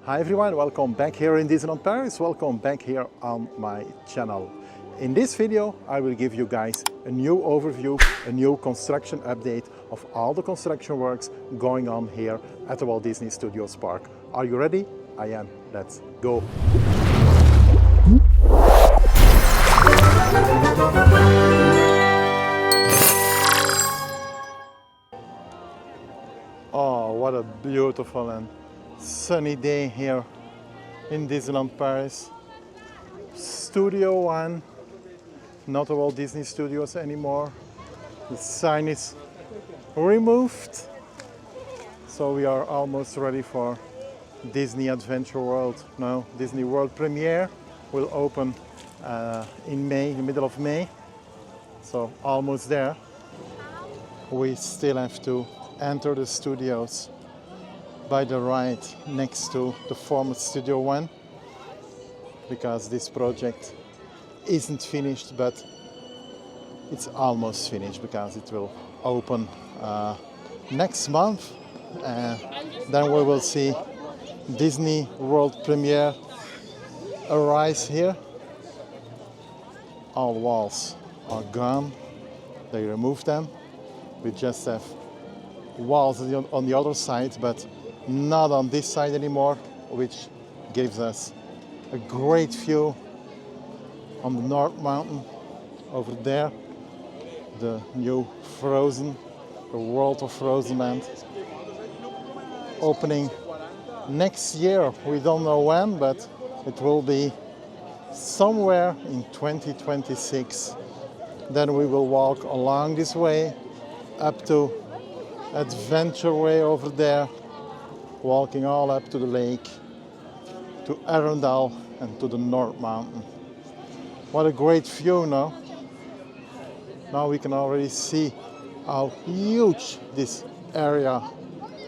Hi everyone, welcome back here in Disneyland Paris. Welcome back here on my channel. In this video, I will give you guys a new overview, a new construction update of all the construction works going on here at the Walt Disney Studios Park. Are you ready? I am. Let's go. Oh, what a beautiful and sunny day here in Disneyland Paris. Studio One, not the Walt Disney Studios anymore. The sign is removed. So we are almost ready for Disney Adventure World. No, Disney World premiere will open in May, the middle of May. So almost there. We still have to enter the studios by the right next to the former Studio One, because this project isn't finished, but it's almost finished because it will open next month. Then we will see Disney World premiere arise here. All walls are gone. They removed them. We just have walls on the other side, but not on this side anymore, which gives us a great view on the North Mountain over there. The new Frozen, the World of Frozen Land, opening next year. We don't know when, but it will be somewhere in 2026. Then we will walk along this way up to Adventure Way over there, walking all up to the lake, to Arendelle and to the North Mountain. What a great view, no? Now we can already see how huge this area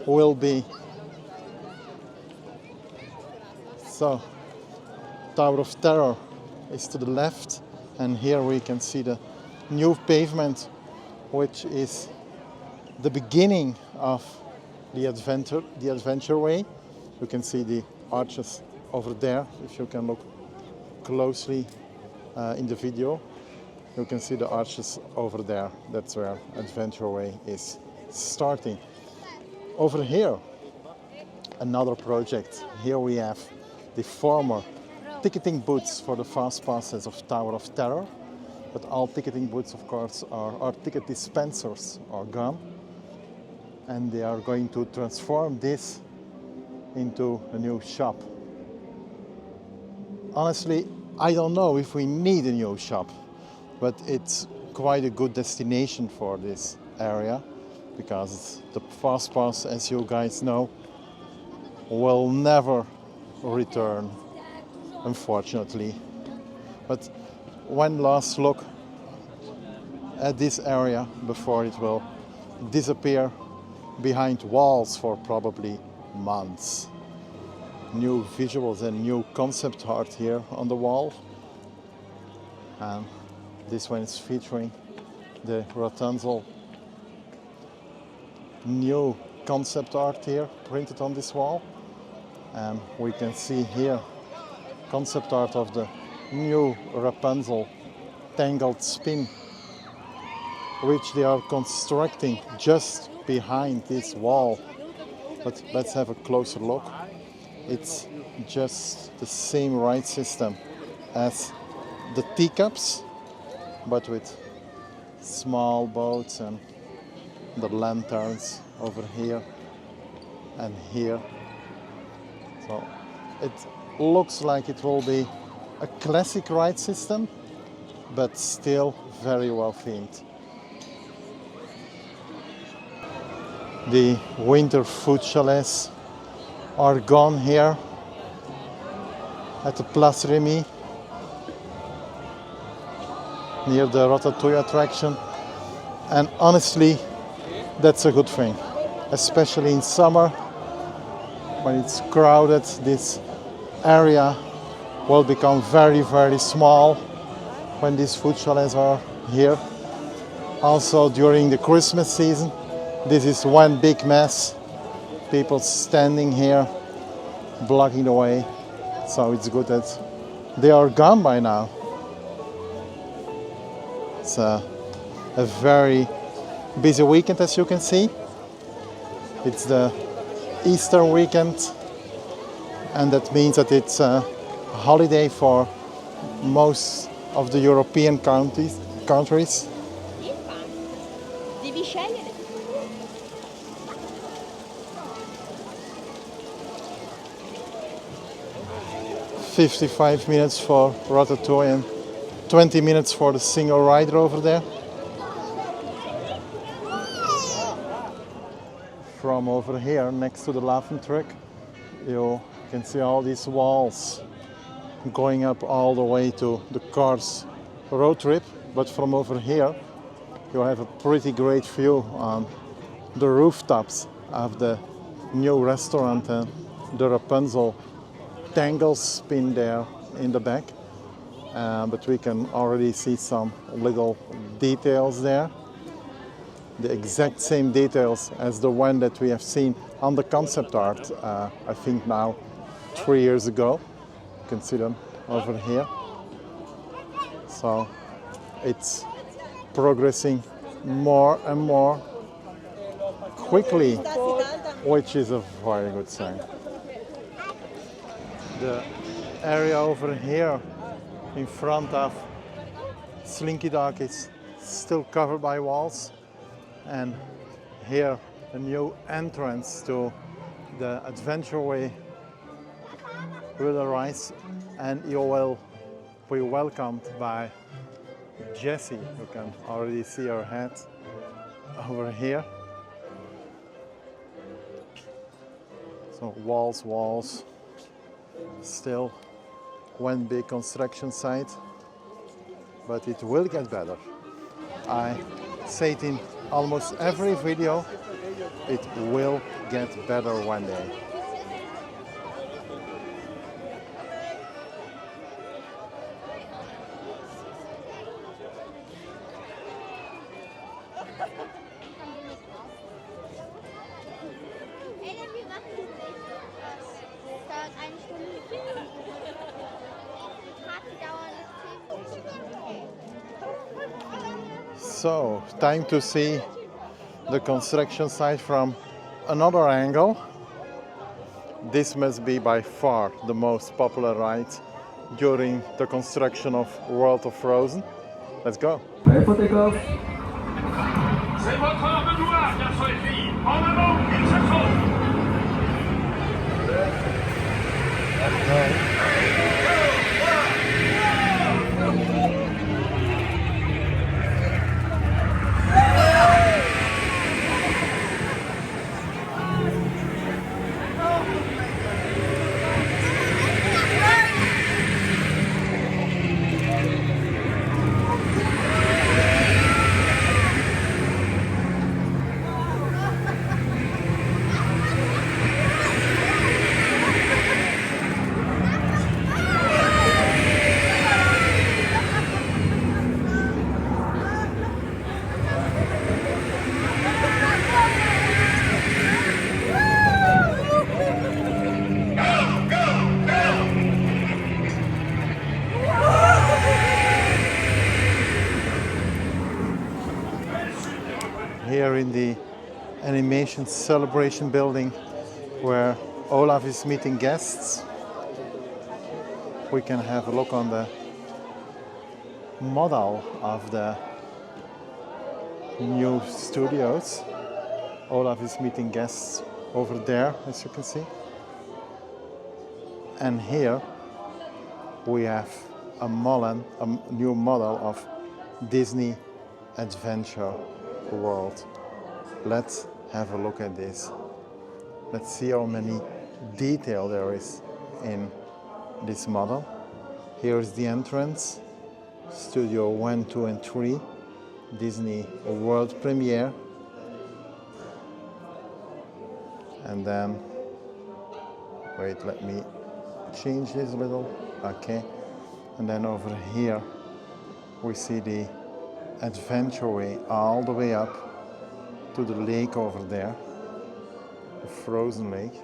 will be. So, Tower of Terror is to the left, and here we can see the new pavement, which is the beginning of the Adventure Way. You can see the arches over there. If you can look closely in the video, you can see the arches over there. That's where Adventure Way is starting. Over here, another project. Here we have the former ticketing booths for the fast passes of Tower of Terror. But all ticketing booths, of course, our ticket dispensers are gone. And they are going to transform this into a new shop. Honestly, I don't know if we need a new shop, but it's quite a good destination for this area, because the fast pass, as you guys know, will never return, unfortunately. But one last look at this area before it will disappear behind walls for probably months. New visuals and new concept art here on the wall. And this one is featuring the Rapunzel. New concept art here printed on this wall. And we can see here concept art of the new Rapunzel Tangled Spin, which they are constructing just behind this wall. But let's have a closer look. It's just the same ride system as the teacups, but with small boats and the lanterns over here and here. So it looks like it will be a classic ride system, but still very well themed. The winter food chalets are gone here at the Place Remy, near the Ratatouille attraction. And honestly, that's a good thing, especially in summer when it's crowded. This area will become very, very small when these food chalets are here. Also during the Christmas season, this is one big mess. People standing here blocking the way. So it's good that they are gone by now. It's a very busy weekend, as you can see. It's the Easter weekend, and that means that it's a holiday for most of the European countries. Devi scegliere. 55 minutes for Ratatouille and 20 minutes for the single rider over there. From over here, next to the laughing truck, you can see all these walls going up all the way to the Cars road trip. But from over here, you have a pretty great view on the rooftops of the new restaurant and the Rapunzel tangle spin there in the back. But we can already see some little details there. The exact same details as the one that we have seen on the concept art, I think now 3 years ago. You can see them over here. So it's progressing more and more quickly, which is a very good sign. The area over here in front of Slinky Dog is still covered by walls, and here a new entrance to the Adventure Way will arise, and you will be welcomed by Jessie. You can already see her head over here. So walls, still one big construction site, but it will get better. I say it in almost every video, it will get better one day. So, time to see the construction site from another angle. This must be by far the most popular ride during the construction of World of Frozen. Let's go. Here in the animation celebration building where Olaf is meeting guests, we can have a look on the model of the new studios. Olaf is meeting guests over there, as you can see. And here we have a new model of Disney Adventure World. Let's have a look at this. Let's see how many detail there is in this model. Here's the entrance, Studio 1, 2 and 3, Disney World Premiere. And then, wait, let me change this a little, okay. And then over here, we see the Adventure Way all the way up to the lake over there, the frozen lake.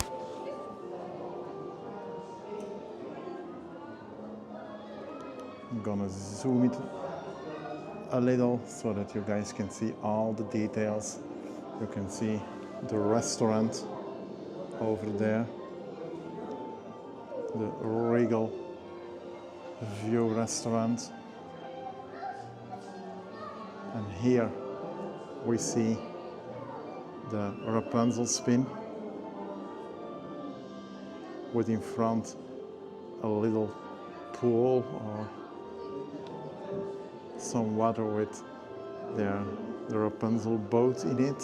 I'm gonna zoom it a little so that you guys can see all the details. You can see the restaurant over there, the Regal View restaurant, and here we see the Rapunzel spin with in front a little pool or some water with the Rapunzel boat in it.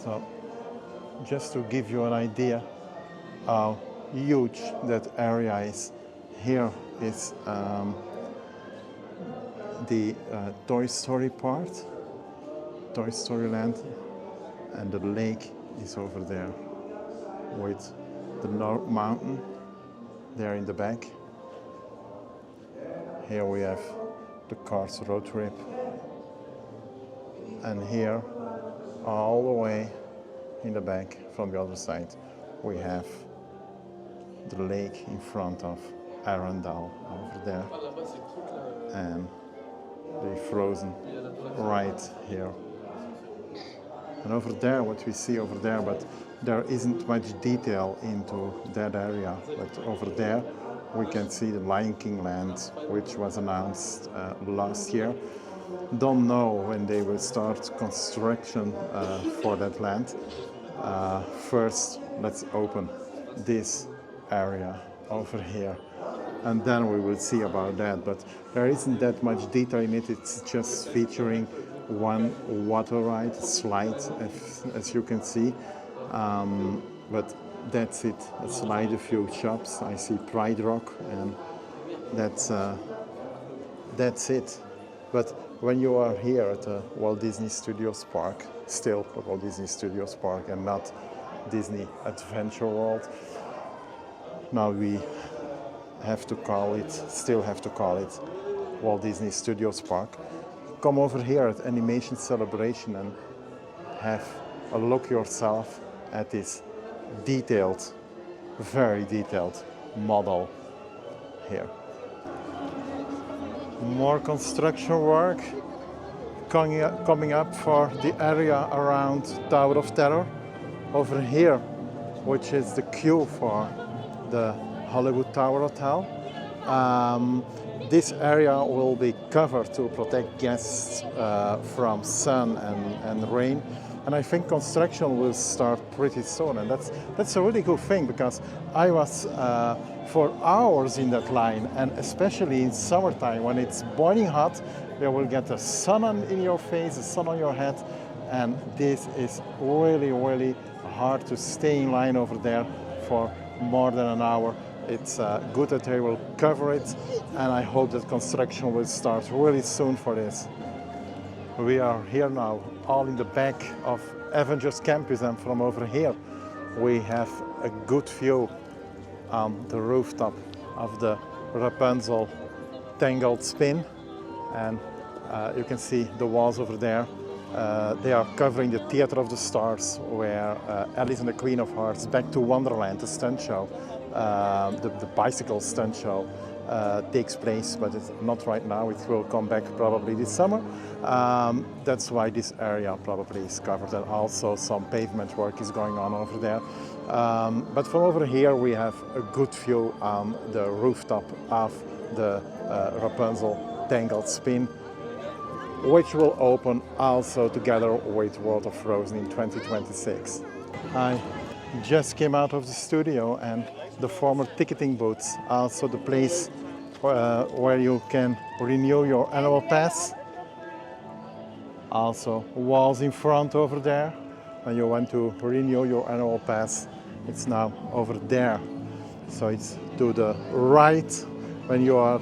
So just to give you an idea how huge that area is, here is the Toy Story part, Toy Story Land, and the lake is over there with the mountain there in the back. Here we have the Cars road trip, and here all the way in the back from the other side we have the lake in front of Arendelle over there, and the Frozen right here. And over there, what we see over there, but there isn't much detail into that area, but over there we can see the Lion King land, which was announced last year. Don't know when they will start construction for that land. First, let's open this area over here, and then we will see about that. But there isn't that much detail in it. It's just featuring one water ride, slide, as you can see. But that's it. A slide, a few shops. I see Pride Rock, and that's it. But when you are here at the Walt Disney Studios Park, still Walt Disney Studios Park and not Disney Adventure World, now we have to call it, still have to call it Walt Disney Studios Park. Come over here at Animation Celebration and have a look yourself at this detailed, very detailed model here. More construction work coming up for the area around Tower of Terror over here, which is the queue for the Hollywood Tower Hotel. This area will be covered to protect guests from sun and rain. And I think construction will start pretty soon, and that's a really good thing, because I was for hours in that line, and especially in summertime when it's boiling hot, you will get the sun in your face, the sun on your head, and this is really, really hard to stay in line over there for more than an hour. It's good that they will cover it, and I hope that construction will start really soon for this. We are here now, all in the back of Avengers Campus, and from over here we have a good view on the rooftop of the Rapunzel Tangled Spin, and you can see the walls over there. They are covering the Theater of the Stars, where Alice and the Queen of Hearts, Back to Wonderland, the stunt show, the bicycle stunt show, takes place, but it's not right now. It will come back probably this summer. That's why this area probably is covered, and also some pavement work is going on over there. But from over here we have a good view on the rooftop of the Rapunzel Tangled Spin, which will open also together with World of Frozen in 2026. I just came out of the studio, and the former ticketing booths, also the place where you can renew your annual pass. Also walls in front over there, when you want to renew your annual pass, it's now over there. So it's to the right when you are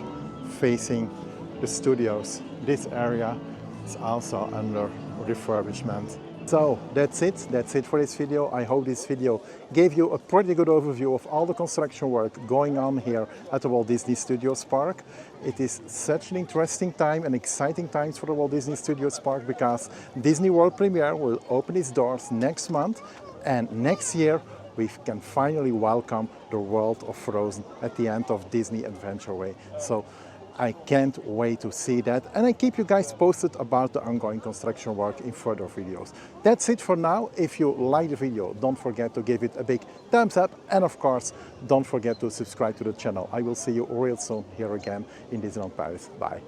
facing the studios. This area is also under refurbishment. So that's it for this video. I hope this video gave you a pretty good overview of all the construction work going on here at the Walt Disney Studios Park. It is such an interesting time and exciting times for the Walt Disney Studios Park, because Disney World Premiere will open its doors next month, and next year we can finally welcome the world of Frozen at the end of Disney Adventure Way. So I can't wait to see that, and I keep you guys posted about the ongoing construction work in further videos. That's it for now. If you like the video, don't forget to give it a big thumbs up, and of course, don't forget to subscribe to the channel. I will see you real soon here again in Disneyland Paris. Bye.